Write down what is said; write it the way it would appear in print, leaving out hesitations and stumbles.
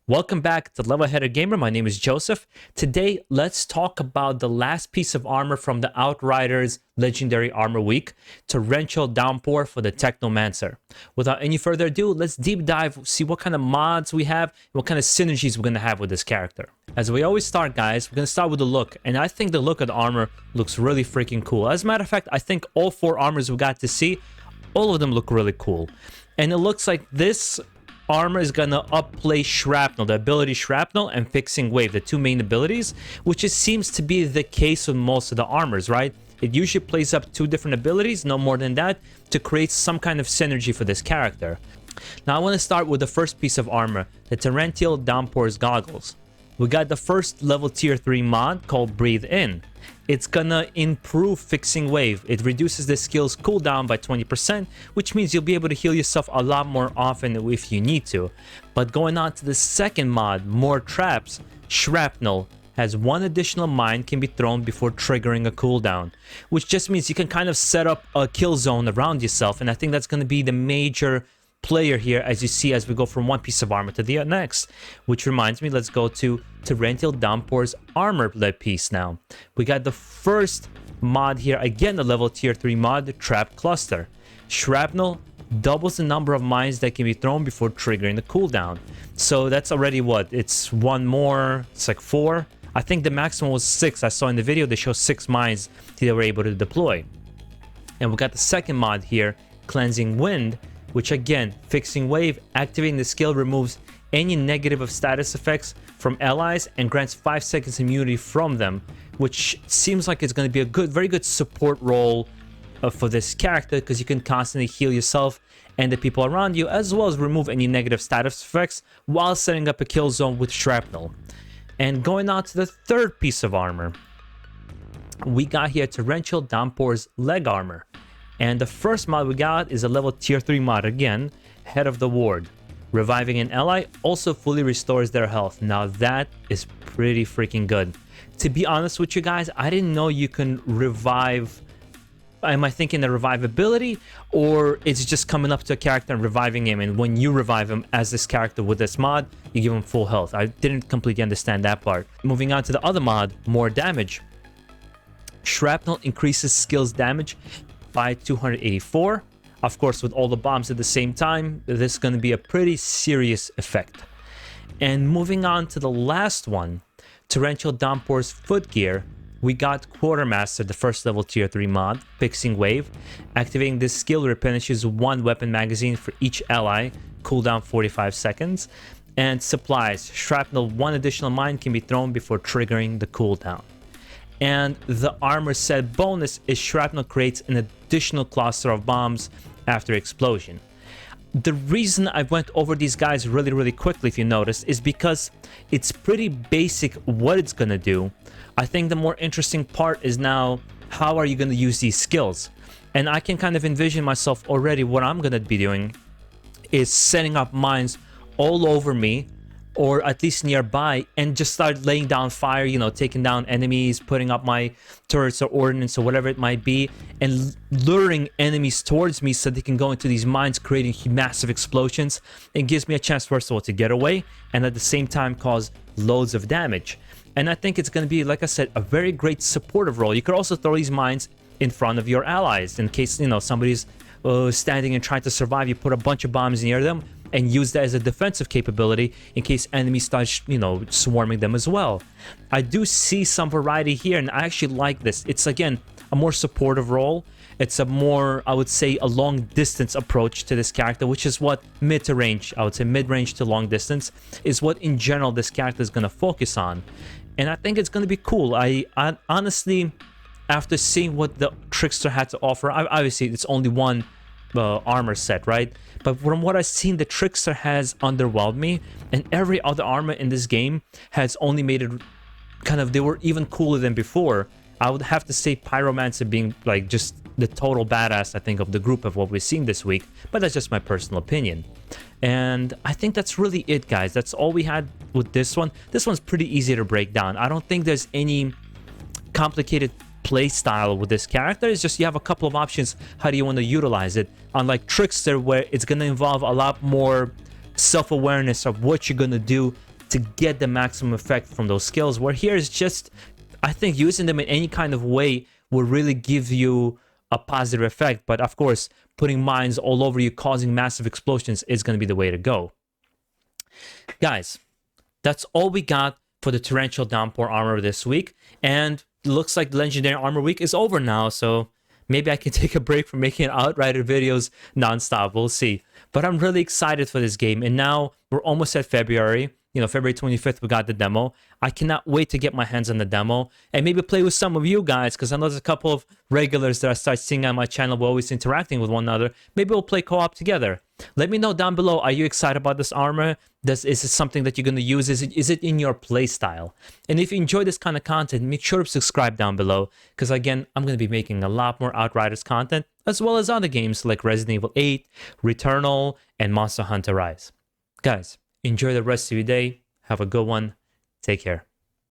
Welcome back to Level Headed Gamer. My name is Joseph. Today, let's talk about the last piece of armor from the Outriders Legendary Armor week, Torrential Downpour for the Technomancer. Without any further ado, let's deep dive, see what kind of mods we have, what kind of synergies we're going to have with this character. As we always start, guys, we're going to start with the look, and I think the look of the armor looks really freaking cool. As a matter of fact, I think all four armors we got to see, all of them look really cool. And it looks like this armor is gonna upplay Shrapnel, the ability Shrapnel and Fixing Wave, the two main abilities, which it seems to be the case with most of the armors, right? It usually plays up two different abilities, no more than that, to create some kind of synergy for this character. Now I want to start with the first piece of armor, the Torrential Downpours goggles. We got the first level tier 3 mod called Breathe In. It's gonna improve Fixing Wave. It reduces the skill's cooldown by 20%, which means you'll be able to heal yourself a lot more often if you need to. But going on to the second mod, More Traps, Shrapnel has one additional mine can be thrown before triggering a cooldown, which just means you can kind of set up a kill zone around yourself, and I think that's gonna be the major player here as you see as we go from one piece of armor to the next. Which reminds me, let's go to Torrential Downpour's armor piece now. We got the first mod here, again the level tier 3 mod, the Trap Cluster. Shrapnel doubles the number of mines that can be thrown before triggering the cooldown. So that's already what? It's one more, it's like 4. I think the maximum was 6. I saw in the video they show 6 mines they were able to deploy. And we got the second mod here, Cleansing Wind, which again, Fixing Wave, activating the skill removes any negative of status effects from allies and grants 5 seconds immunity from them, which seems like it's going to be a good, very good support role for this character, because you can constantly heal yourself and the people around you, as well as remove any negative status effects while setting up a kill zone with Shrapnel. And going on to the third piece of armor, we got here Torrential Downpour's leg armor. And the first mod we got is a level tier 3 mod again, Head of the Ward. Reviving an ally also fully restores their health. Now that is pretty freaking good. To be honest with you guys, I didn't know you can revive. Am I thinking the revive ability, or it's just coming up to a character and reviving him, and when you revive him as this character with this mod, you give him full health? I didn't completely understand that part. Moving on to the other mod, More Damage. Shrapnel increases skills damage by 284. Of course, with all the bombs at the same time, this is going to be a pretty serious effect. And moving on to the last one, Torrential Downpour's foot gear, we got Quartermaster, the first level tier 3 mod, Fixing Wave. Activating this skill replenishes one weapon magazine for each ally, cooldown 45 seconds. And supplies, Shrapnel, one additional mine can be thrown before triggering the cooldown. And the armor set bonus is Shrapnel creates an additional cluster of bombs after explosion. The reason I went over these guys really quickly, if you noticed, is because it's pretty basic what it's going to do. I think the more interesting part is now, how are you going to use these skills? And I can kind of envision myself already. What I'm going to be doing is setting up mines all over me, or at least nearby, and just start laying down fire, you know, taking down enemies, putting up my turrets or ordnance or whatever it might be, and luring enemies towards me so they can go into these mines, creating massive explosions. It gives me a chance, first of all, to get away, and at the same time cause loads of damage. And I think it's going to be, like I said, a very great supportive role. You could also throw these mines in front of your allies in case, you know, somebody's standing and trying to survive. You put a bunch of bombs near them and use that as a defensive capability in case enemies start, you know, swarming them as well. I do see some variety here, and I actually like this. It's, again, a more supportive role. It's a more, I would say, a long distance approach to this character, which is what mid to range, I would say mid-range to long distance, is what in general this character is going to focus on. And I think it's going to be cool. I honestly, after seeing what the Trickster had to offer, obviously it's only one armor set, right? But from what I've seen, the Trickster has underwhelmed me, and every other armor in this game has only made it kind of, they were even cooler than before. I would have to say Pyromancer being like just the total badass, I think, of the group of what we've seen this week, but that's just my personal opinion. And I think that's really it, guys. That's all we had with this one. This one's pretty easy to break down. I don't think there's any complicated play style with this character. It's just you have a couple of options. How do you want to utilize it? Unlike Trickster, where it's going to involve a lot more self-awareness of what you're going to do to get the maximum effect from those skills, where here is just, I think using them in any kind of way will really give you a positive effect. But of course, putting mines all over you, causing massive explosions is going to be the way to go. Guys, that's all we got for the Torrential Downpour armor this week. And looks like the Legendary Armor week is over now, so maybe I can take a break from making Outrider videos nonstop. We'll see. But I'm really excited for this game. And now we're almost at February. You know, February 25th, we got the demo. I cannot wait to get my hands on the demo and maybe play with some of you guys, because I know there's a couple of regulars that I start seeing on my channel. We're always interacting with one another. Maybe we'll play co-op together. Let me know down below. Are you excited about this armor? Is it something that you're going to use? Is it in your play style? And if you enjoy this kind of content, make sure to subscribe down below, because again, I'm going to be making a lot more Outriders content, as well as other games like Resident Evil 8, Returnal, and Monster Hunter Rise. Guys, enjoy the rest of your day. Have a good one. Take care.